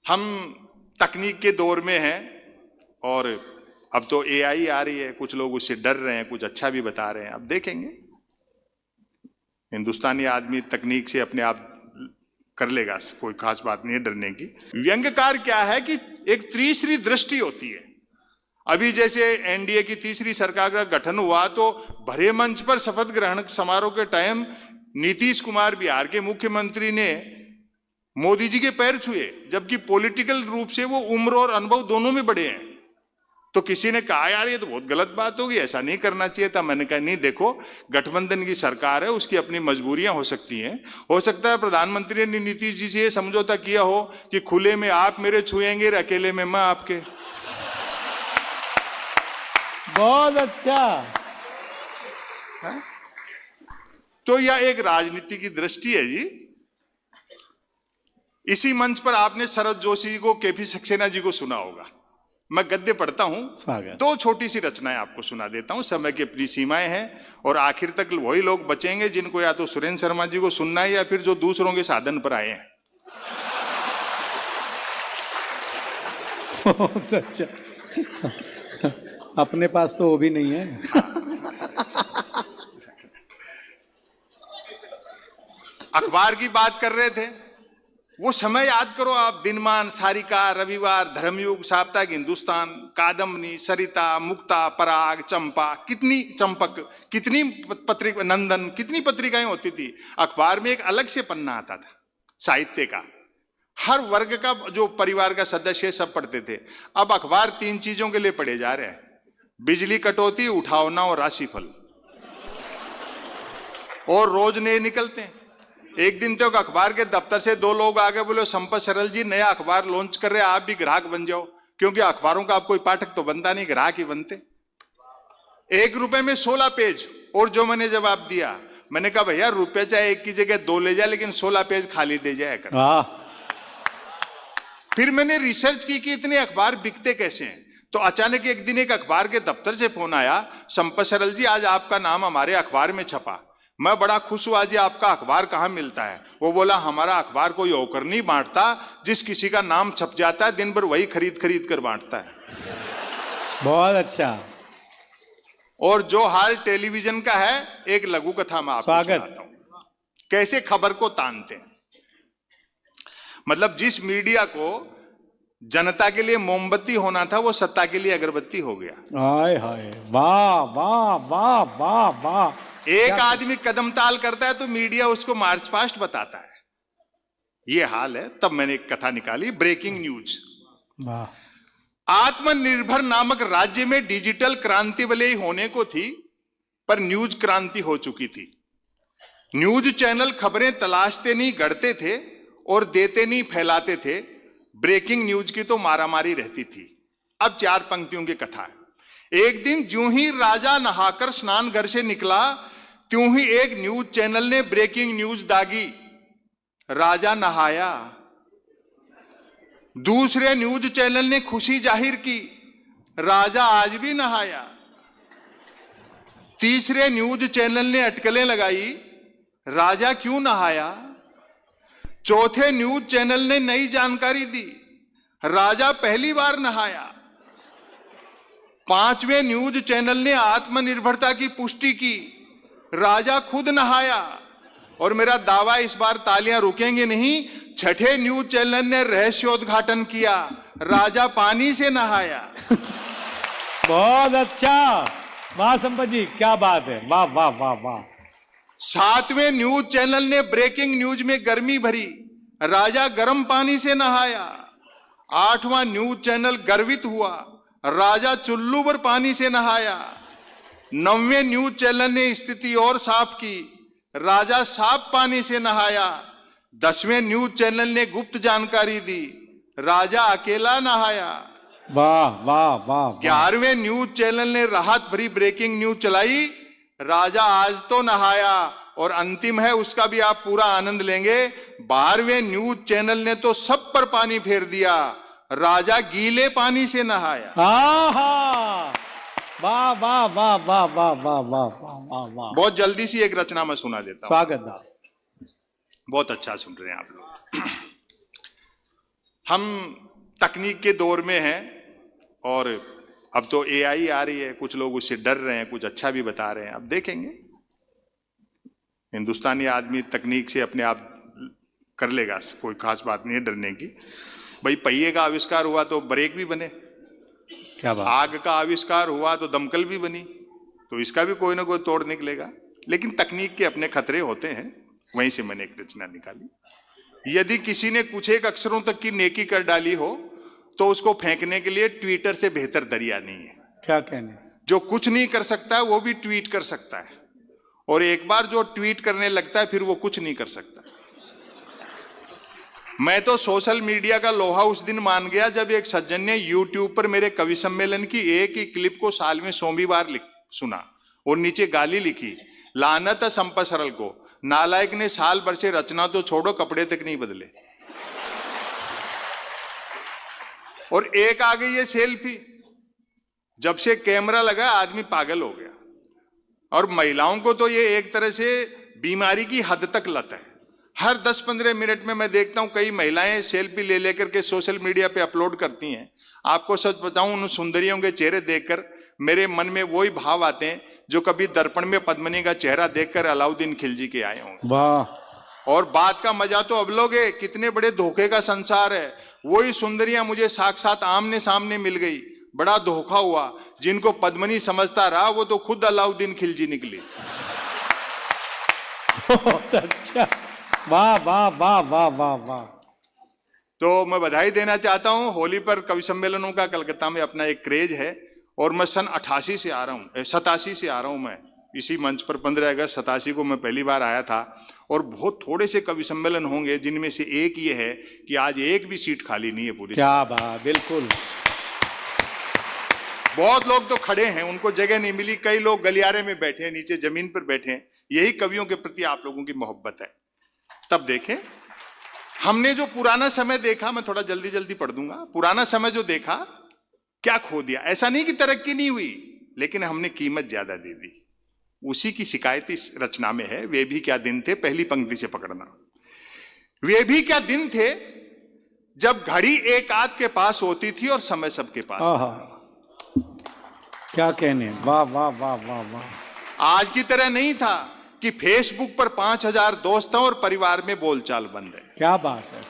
हम तकनीक के दौर में हैं और अब तो एआई आ रही है, कुछ लोग उससे डर रहे हैं, कुछ अच्छा भी बता रहे हैं। अब देखेंगे, हिंदुस्तानी आदमी तकनीक से अपने आप कर लेगा, कोई खास बात नहीं है डरने की। व्यंग्यकार क्या है कि एक तीसरी दृष्टि होती है। अभी जैसे एनडीए की तीसरी सरकार का गठन हुआ तो भरे मंच पर शपथ ग्रहण समारोह के टाइम नीतीश कुमार बिहार के मुख्यमंत्री ने मोदी जी के पैर छुए, जबकि पॉलिटिकल रूप से वो उम्र और अनुभव दोनों में बड़े हैं। तो किसी ने कहा यार ये तो बहुत गलत बात होगी, ऐसा नहीं करना चाहिए था। मैंने कहा नहीं, देखो गठबंधन की सरकार है, उसकी अपनी मजबूरियां हो सकती हैं। हो सकता है प्रधानमंत्री ने नीतीश जी से ये समझौता किया हो कि खुले में आप मेरे छुएंगे और अकेले में मैं आपके। बहुत अच्छा है? तो यह एक राजनीति की दृष्टि है जी। इसी मंच पर आपने शरद जोशी को, केपी सक्सेना जी को सुना होगा। मैं गद्य पढ़ता हूं, दो छोटी सी रचनाएं आपको सुना देता हूं। समय की अपनी सीमाएं हैं और आखिर तक वही लोग बचेंगे जिनको या तो सुरेंद्र शर्मा जी को सुनना है या फिर जो दूसरों के साधन पर आए हैं। बहुत अच्छा। अपने पास तो वो भी नहीं है। अखबार की बात कर रहे थे, वो समय याद करो आप। दिनमान, सारिका, रविवार, धर्मयुग, साप्ताहिक हिंदुस्तान, कादम्बनी, सरिता, मुक्ता, पराग, चंपा, कितनी चंपक, कितनी पत्रिका, नंदन, कितनी पत्रिकाएं होती थी। अखबार में एक अलग से पन्ना आता था साहित्य का, हर वर्ग का जो परिवार का सदस्य सब पढ़ते थे। अब अखबार तीन चीजों के लिए पढ़े जा रहे हैं: बिजली कटौती, उठावना और राशिफल। और रोज नए निकलते हैं। एक दिन तो अखबार के दफ्तर से दो लोग आगे बोले, संपत सरल जी नया अखबार लॉन्च कर रहे हैं, आप भी ग्राहक बन जाओ, क्योंकि अखबारों का आप कोई पाठक तो बनता नहीं, ग्राहक ही बनते। ₹1 में 16 पेज। और जो मैंने जवाब दिया, मैंने कहा भैया रुपए चाहे एक की जगह 2 ले जाए, लेकिन 16 पेज खाली दे जाए कर। फिर मैंने रिसर्च की कि इतने अखबार बिकते कैसे हैं। तो अचानक एक दिन एक अखबार के दफ्तर से फोन आया, संपत सरल जी आज आपका नाम हमारे अखबार में छपा। मैं बड़ा खुश हुआ जी, आपका अखबार कहाँ मिलता है? वो बोला हमारा अखबार कोई होकर नहीं बांटता, जिस किसी का नाम छप जाता है दिन भर वही खरीद खरीद कर बांटता है। बहुत अच्छा। और जो हाल टेलीविजन का है, एक लघु कथा में आपको सुनाता हूं, कैसे खबर को तानते हैं। मतलब जिस मीडिया को जनता के लिए मोमबत्ती होना था, वो सत्ता के लिए अगरबत्ती हो गया। हाय हाय, वाह वाह वाह वाह वाह। एक आदमी कदम ताल करता है तो मीडिया उसको मार्च पास्ट बताता है। ये हाल है। तब मैंने एक कथा निकाली, ब्रेकिंग न्यूज। आत्मनिर्भर नामक राज्य में डिजिटल क्रांति भले ही होने को थी, पर न्यूज क्रांति हो चुकी थी। न्यूज चैनल खबरें तलाशते नहीं, गढ़ते थे, और देते नहीं, फैलाते थे। ब्रेकिंग न्यूज की तो मारामारी रहती थी। अब 4 पंक्तियों की कथा है। एक दिन ज्यों ही राजा नहाकर स्नान घर से निकला, त्यों ही एक न्यूज चैनल ने ब्रेकिंग न्यूज दागी। राजा नहाया। दूसरे न्यूज चैनल ने खुशी जाहिर की, राजा आज भी नहाया। तीसरे न्यूज चैनल ने अटकलें लगाई, राजा क्यों नहाया। चौथे न्यूज चैनल ने नई जानकारी दी, राजा पहली बार नहाया। पांचवें न्यूज चैनल ने आत्मनिर्भरता की पुष्टि की, राजा खुद नहाया। और मेरा दावा इस बार तालियां रुकेंगे नहीं, छठे न्यूज चैनल ने रहस्योद्घाटन किया, राजा पानी से नहाया। बहुत अच्छा, वाह संपत जी, क्या बात है, वाह वाह वाह वाह। सातवें न्यूज चैनल ने ब्रेकिंग न्यूज में गर्मी भरी, राजा गर्म पानी से नहाया। आठवां न्यूज चैनल गर्वित हुआ, राजा चुल्लू पर पानी से नहाया। 9वें न्यूज चैनल ने स्थिति और साफ की, राजा साफ पानी से नहाया। 10वें न्यूज चैनल ने गुप्त जानकारी दी, राजा अकेला नहाया। वाह वाह वाह। 11वें न्यूज चैनल ने राहत भरी ब्रेकिंग न्यूज चलाई, राजा आज तो नहाया। और अंतिम है, उसका भी आप पूरा आनंद लेंगे। 12वें न्यूज चैनल ने तो सब पर पानी फेर दिया, राजा गीले पानी से नहाया। वाह वाह वाह वाह वाह वाह वाह वाह वाह। बहुत जल्दी सी एक रचना में सुना देता हूं। स्वागत। बहुत अच्छा सुन रहे हैं आप लोग। हम तकनीक के दौर में हैं और अब तो एआई आ रही है, कुछ लोग उससे डर रहे हैं, कुछ अच्छा भी बता रहे हैं। अब देखेंगे, हिंदुस्तानी आदमी तकनीक से अपने आप कर लेगा, कोई खास बात नहीं है डरने की। भाई पहिए का आविष्कार हुआ तो ब्रेक भी बने, क्या बात। आग का आविष्कार हुआ तो दमकल भी बनी, तो इसका भी कोई ना कोई तोड़ निकलेगा। लेकिन तकनीक के अपने खतरे होते हैं, वहीं से मैंने एक रचना निकाली। यदि किसी ने कुछ एक अक्षरों तक की नेकी कर डाली हो तो उसको फेंकने के लिए ट्विटर से बेहतर दरिया नहीं है। क्या कहने। जो कुछ नहीं कर सकता है वो भी ट्वीट कर सकता है, और एक बार जो ट्वीट करने लगता है फिर वो कुछ नहीं कर सकता। मैं तो सोशल मीडिया का लोहा उस दिन मान गया जब एक सज्जन ने यूट्यूब पर मेरे कवि सम्मेलन की एक ही क्लिप को साल में 100वीं बार सुना और नीचे गाली लिखी, लानत है संपा सरल को, नालायक ने साल भर से रचना तो छोड़ो कपड़े तक नहीं बदले। और एक आ गई है सेल्फी, जब से कैमरा लगा आदमी पागल हो गया। और महिलाओं को तो ये एक तरह से बीमारी की हद तक लत है। हर 10-15 मिनट में मैं देखता हूं कई महिलाएं सेल्फी ले लेकर के सोशल मीडिया पे अपलोड करती हैं। आपको सच बताऊं, उन सुंदरियों के चेहरे देखकर मेरे मन में वही भाव आते हैं जो कभी दर्पण में पद्मिनी का चेहरा देखकर अलाउद्दीन खिलजी के आए होंगे। वाह। और बात का मजा तो अब लोग है, कितने बड़े धोखे का संसार है। वही सुंदरियां मुझे साक्षात आमने सामने मिल गई, बड़ा धोखा हुआ। जिनको पद्मिनी समझता रहा वो तो खुद अलाउद्दीन खिलजी निकली। बहुत अच्छा, वाह वाह वाह वाह वाह वाह। तो मैं बधाई देना चाहता हूं। होली पर कवि सम्मेलनों का कलकत्ता में अपना एक क्रेज है, और मैं सन 88 से आ रहा हूं, 87 से आ रहा हूं। मैं इसी मंच पर 15 अगस्त 87 को मैं पहली बार आया था। और बहुत थोड़े से कवि सम्मेलन होंगे जिनमें से एक ये है कि आज एक भी सीट खाली नहीं है पूरी। क्या बात, बिल्कुल। बहुत लोग तो खड़े हैं, उनको जगह नहीं मिली। कई लोग गलियारे में बैठे हैं, नीचे जमीन पर बैठे हैं। यही कवियों के प्रति आप लोगों की मोहब्बत है। तब देखें, हमने जो पुराना समय देखा, मैं थोड़ा जल्दी जल्दी पढ़ दूंगा। पुराना समय जो देखा, क्या खो दिया। ऐसा नहीं कि तरक्की नहीं हुई, लेकिन हमने कीमत ज्यादा दे दी। उसी की शिकायत इस रचना में है। वे भी क्या दिन थे, पहली पंक्ति से पकड़ना। वे भी क्या दिन थे जब घड़ी एक आध के पास होती थी और समय सबके पास था। क्या कहने, वाह वाह वाह वाह वाह। आज की तरह नहीं था कि फेसबुक पर 5000 दोस्त हैं और परिवार में बोलचाल बंद है। क्या बात है।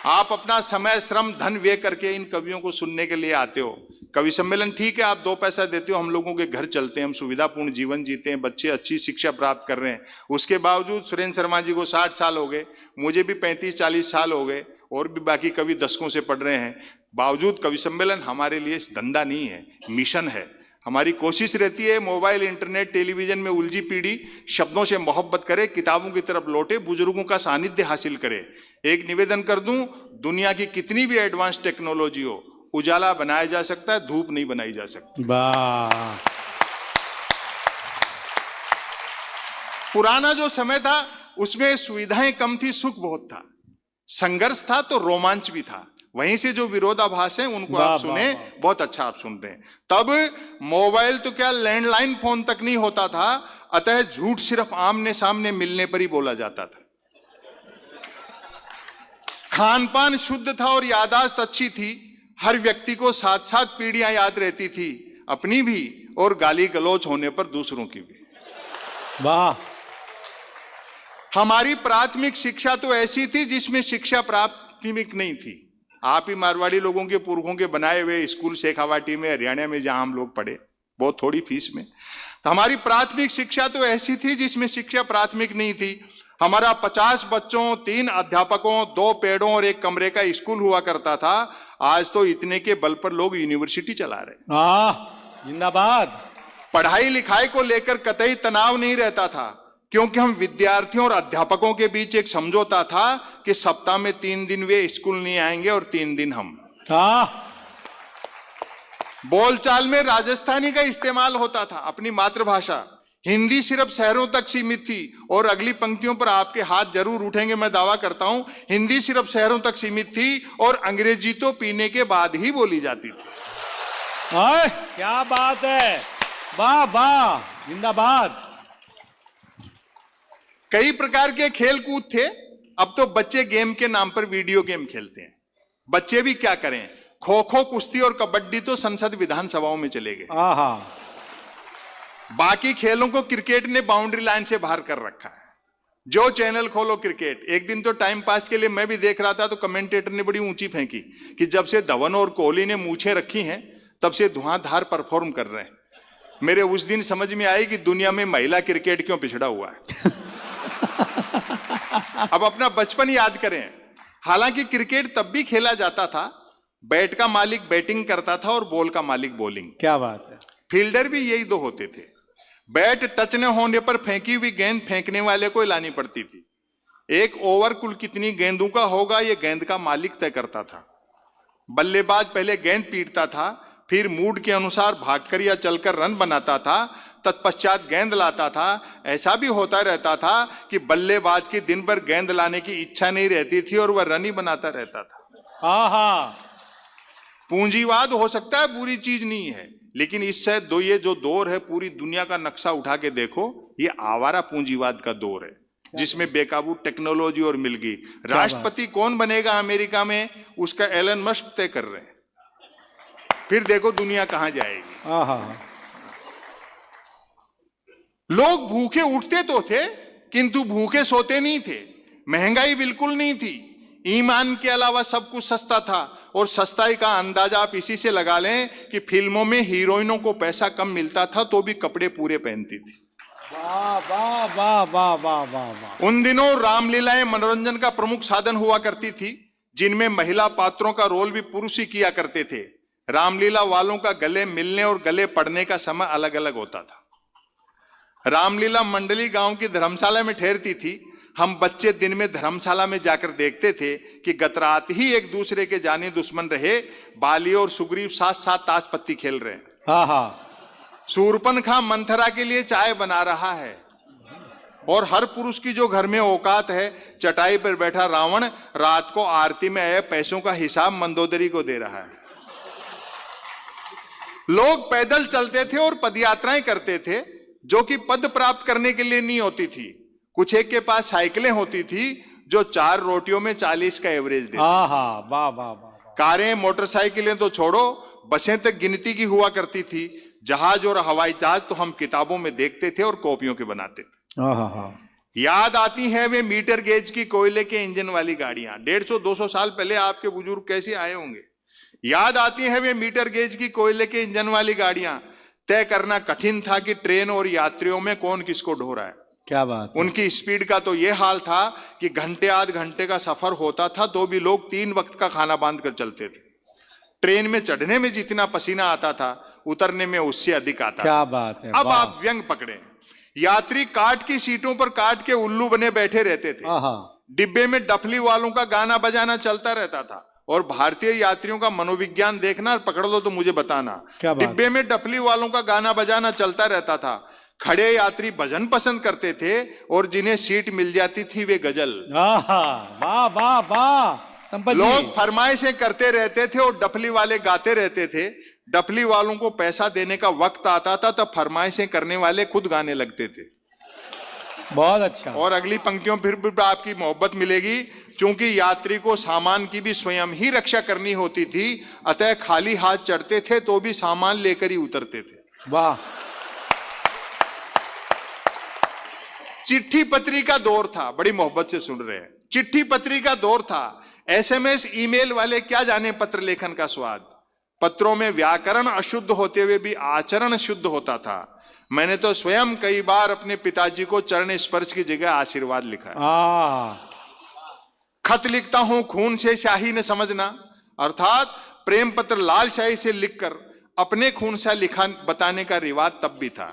आप अपना समय, श्रम, धन व्यय करके इन कवियों को सुनने के लिए आते हो। कवि सम्मेलन ठीक है, आप 2 पैसा देते हो, हम लोगों के घर चलते हैं, हम सुविधापूर्ण जीवन जीते हैं, बच्चे अच्छी शिक्षा प्राप्त कर रहे हैं। उसके बावजूद सुरेंद्र शर्मा जी को 60 साल हो गए, मुझे भी 35-40 साल हो गए, और भी बाकी कवि दशकों से पढ़ रहे हैं। बावजूद कवि सम्मेलन हमारे लिए धंधा नहीं है, मिशन है। हमारी कोशिश रहती है मोबाइल, इंटरनेट, टेलीविजन में उलझी पीढ़ी शब्दों से मोहब्बत करे, किताबों की तरफ लौटे, बुजुर्गों का सानिध्य हासिल करे। एक निवेदन कर दूं, दुनिया की कितनी भी एडवांस टेक्नोलॉजी हो, उजाला बनाया जा सकता है, धूप नहीं बनाई जा सकती। वाह। पुराना जो समय था उसमें सुविधाएं कम थी, सुख बहुत था, संघर्ष था तो रोमांच भी था। वहीं से जो विरोधाभास है उनको आप सुने, बहुत अच्छा आप सुन रहे हैं। तब मोबाइल तो क्या, लैंडलाइन फोन तक नहीं होता था, अतः झूठ सिर्फ आमने सामने मिलने पर ही बोला जाता था। खान पान शुद्ध था और यादाश्त अच्छी थी। हर व्यक्ति को 7-7 पीढ़ियां याद रहती थी, अपनी भी और गाली गलौच होने पर दूसरों की भी। वाह। हमारी प्राथमिक शिक्षा तो ऐसी थी जिसमें शिक्षा प्राथमिक नहीं थी। आप ही मारवाड़ी लोगों के पुरखों के बनाए हुए स्कूल शेखावाटी में, हरियाणा में, जहां हम लोग पढ़े बहुत थोड़ी फीस में, तो हमारी प्राथमिक शिक्षा तो ऐसी थी जिसमें शिक्षा प्राथमिक नहीं थी। हमारा 50 बच्चों, 3 अध्यापकों, 2 पेड़ों और 1 कमरे का स्कूल हुआ करता था। आज तो इतने के बल पर लोग यूनिवर्सिटी चला रहे। जिंदाबाद। पढ़ाई लिखाई को लेकर कतई तनाव नहीं रहता था, क्योंकि हम विद्यार्थियों और अध्यापकों के बीच एक समझौता था कि सप्ताह में 3 दिन वे स्कूल नहीं आएंगे और 3 दिन हम। बोलचाल में राजस्थानी का इस्तेमाल होता था, अपनी मातृभाषा। हिंदी सिर्फ शहरों तक सीमित थी, और अगली पंक्तियों पर आपके हाथ जरूर उठेंगे, मैं दावा करता हूं। हिंदी सिर्फ शहरों तक सीमित थी और अंग्रेजी तो पीने के बाद ही बोली जाती थी। क्या बात है, वाह वाह, जिंदाबाद। कई प्रकार के खेल कूद थे, अब तो बच्चे गेम के नाम पर वीडियो गेम खेलते हैं। बच्चे भी क्या करें, खो खो, कुश्ती और कबड्डी तो संसद विधानसभाओं में चले गए। आहा, बाकी खेलों को क्रिकेट ने बाउंड्री लाइन से बाहर कर रखा है। जो चैनल खोलो क्रिकेट। एक दिन तो टाइम पास के लिए मैं भी देख रहा था, तो कमेंटेटर ने बड़ी ऊंची फेंकी कि जब से धवन और कोहली ने मूछें रखी हैं तब से धुआंधार परफॉर्म कर रहे हैं। मेरे उस दिन समझ में आई कि दुनिया में महिला क्रिकेट क्यों पिछड़ा हुआ है। अब अपना बचपन याद करें। हालांकि क्रिकेट तब भी खेला जाता था, बैट का मालिक बैटिंग करता था और बॉल का मालिक बॉलिंग। क्या बात है। फील्डर भी यही दो होते थे। बैट टच न होने पर फेंकी हुई गेंद फेंकने वाले को लानी पड़ती थी। एक ओवर कुल कितनी गेंदों का होगा यह गेंद का मालिक तय करता था। बल्लेबाज पहले गेंद पीटता था, फिर मूड के अनुसार भागकर या चलकर रन बनाता था, तत्पश्चात गेंद लाता था। ऐसा भी होता रहता था कि बल्लेबाज की दिन भर गेंद लाने की इच्छा नहीं रहती थी और वह रन ही बनाता रहता था। आहा, पूंजीवाद हो सकता है बुरी चीज नहीं है, लेकिन इससे ये जो दौर है, पूरी दुनिया का नक्शा उठा के देखो, ये आवारा पूंजीवाद का दौर है, जिसमें बेकाबू टेक्नोलॉजी और मिल गई। राष्ट्रपति कौन बनेगा अमेरिका में, उसका एलन मस्क तय कर रहे हैं। फिर देखो दुनिया कहां जाएगी। आहा, लोग भूखे उठते तो थे किंतु भूखे सोते नहीं थे। महंगाई बिल्कुल नहीं थी। ईमान के अलावा सब कुछ सस्ता था, और सस्ताई का अंदाजा आप इसी से लगा लें कि फिल्मों में हीरोइनों को पैसा कम मिलता था तो भी कपड़े पूरे पहनती थी। वाह वाह वाह वाह वाह वाह वाह। उन दिनों रामलीलाएं मनोरंजन का प्रमुख साधन हुआ करती थी, जिनमें महिला पात्रों का रोल भी पुरुष ही किया करते थे। रामलीला वालों का गले मिलने और गले पड़ने का समय अलग अलग होता था। रामलीला मंडली गांव की धर्मशाला में ठहरती थी। हम बच्चे दिन में धर्मशाला में जाकर देखते थे कि गत रात ही एक दूसरे के जानी दुश्मन रहे बाली और सुग्रीव साथ साथ ताश पत्ती खेल रहे हैं। आहा, शूरपनखा मंथरा के लिए चाय बना रहा है, और हर पुरुष की जो घर में औकात है, चटाई पर बैठा रावण रात को आरती में आए पैसों का हिसाब मंदोदरी को दे रहा है। लोग पैदल चलते थे और पदयात्राएं करते थे, जो कि पद प्राप्त करने के लिए नहीं होती थी। कुछ एक के पास साइकिलें होती थी जो 4 रोटियों में 40 का एवरेज देती। आहा, वाह वाह वाह। कारें मोटरसाइकिलें तो छोड़ो, बसें तक गिनती की हुआ करती थी। जहाज और हवाई जहाज तो हम किताबों में देखते थे और कॉपियों के बनाते थे। आहा, याद आती है वे मीटर गेज की कोयले के इंजन वाली गाड़ियां। 150-200 साल पहले आपके बुजुर्ग कैसे आए होंगे। याद आती है वे मीटर गेज की कोयले के इंजन वाली गाड़ियां। तय करना कठिन था कि ट्रेन और यात्रियों में कौन किसको ढो रहा है। क्या बात है। उनकी स्पीड का तो यह हाल था कि घंटे आध घंटे का सफर होता था तो भी लोग 3 वक्त का खाना बांध कर चलते थे। ट्रेन में चढ़ने में जितना पसीना आता था, उतरने में उससे अधिक आता क्या था। बात है। अब आप व्यंग पकड़े। यात्री काट की सीटों पर काट के उल्लू बने बैठे रहते थे। आहा, डिब्बे में डफली वालों का गाना बजाना चलता रहता था। और भारतीय यात्रियों का मनोविज्ञान देखना, पकड़ लो तो मुझे बताना। क्या बात। डिब्बे में डफली वालों का गाना बजाना चलता रहता था। खड़े यात्री भजन पसंद करते थे और जिन्हें सीट मिल जाती थी वे गजल। आहा, वाह वाह वाह। संपत जी, लोग फरमाइशें करते रहते थे और डफली वाले गाते रहते थे। डफली वालों को पैसा देने का वक्त आता था तब फरमाइशें करने वाले खुद गाने लगते थे। बहुत अच्छा। और अगली पंक्तियों फिर भी आपकी मोहब्बत मिलेगी। चूंकि यात्री को सामान की भी स्वयं ही रक्षा करनी होती थी, अतः खाली हाथ चढ़ते थे तो भी सामान लेकर ही उतरते थे। वाह। चिट्ठी पत्री का दौर था। बड़ी मोहब्बत से सुन रहे हैं। चिट्ठी पत्री का दौर था। SMS ईमेल वाले क्या जाने पत्र लेखन का स्वाद। पत्रों में व्याकरण अशुद्ध होते हुए भी आचरण शुद्ध होता था। मैंने तो स्वयं कई बार अपने पिताजी को चरण स्पर्श की जगह आशीर्वाद लिखा है। खत लिखता हूं खून से स्याही न समझना, अर्थात प्रेम पत्र लाल स्याही से लिखकर अपने खून से लिखा बताने का रिवाज तब भी था।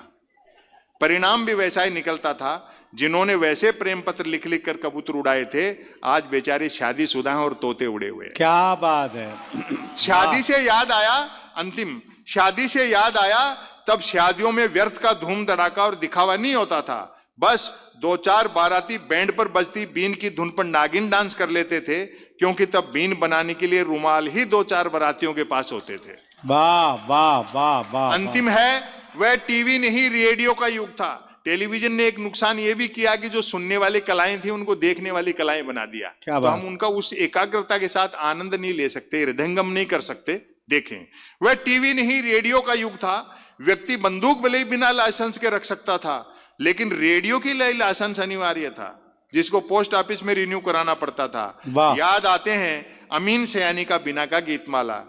परिणाम भी वैसा ही निकलता था। जिन्होंने वैसे प्रेम पत्र लिख लिख कर कबूतर उड़ाए थे, आज बेचारे शादीशुदा हैं और तोते उड़े हुए। क्या बात है। शादी से याद आया, अंतिम शादी से याद आया, तब शादियों में व्यर्थ का धूम धड़ाका और दिखावा नहीं होता था। बस 2-4 बाराती बैंड पर बजती बीन की धुन पर नागिन डांस कर लेते थे, क्योंकि तब बीन बनाने के लिए रुमाल ही 2-4 बारातियों के पास होते थे। वाह वाह वाह वाह। अंतिम है वह टीवी नहीं रेडियो का युग था। टेलीविजन ने एक नुकसान ये भी किया कि जो सुनने वाली कलाएं थी उनको देखने वाली कलाएं बना दिया। क्या तो बात। हम उनका उस एकाग्रता के साथ आनंद नहीं ले सकते, हृदयंगम नहीं कर सकते। देखें, वह टीवी नहीं रेडियो का युग था। व्यक्ति बंदूक भले ही बिना लाइसेंस के रख सकता था, लेकिन रेडियो के लिए लाइसेंस अनिवार्य था, जिसको पोस्ट ऑफिस में रिन्यू कराना पड़ता था। वाह। याद आते हैं अमीन सयानी का बिना का गीतमाला,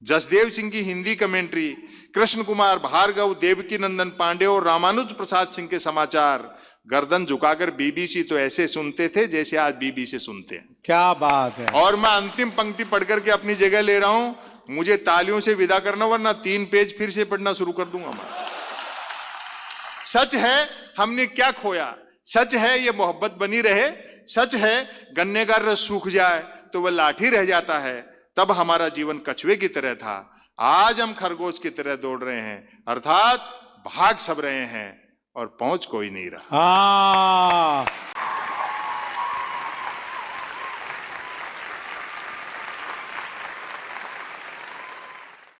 जसदेव सिंह की हिंदी कमेंट्री, कृष्ण कुमार भार्गव, देवकी नंदन पांडे और रामानुज प्रसाद सिंह के समाचार। गर्दन झुकाकर बीबीसी तो ऐसे सुनते थे जैसे आज बीबीसी सुनते हैं। क्या बात है। और मैं अंतिम पंक्ति पढ़कर के अपनी जगह ले रहा हूं, मुझे तालियों से विदा करना, वरना 3 पेज फिर से पढ़ना शुरू कर दूंगा मैं। सच है हमने क्या खोया, सच है ये मोहब्बत बनी रहे, सच है गन्ने का रस सूख जाए तो वह लाठी रह जाता है, तब हमारा जीवन कछुए की तरह था, आज हम खरगोश की तरह दौड़ रहे हैं, अर्थात भाग सब रहे हैं और पहुंच कोई नहीं रहा। हाँ,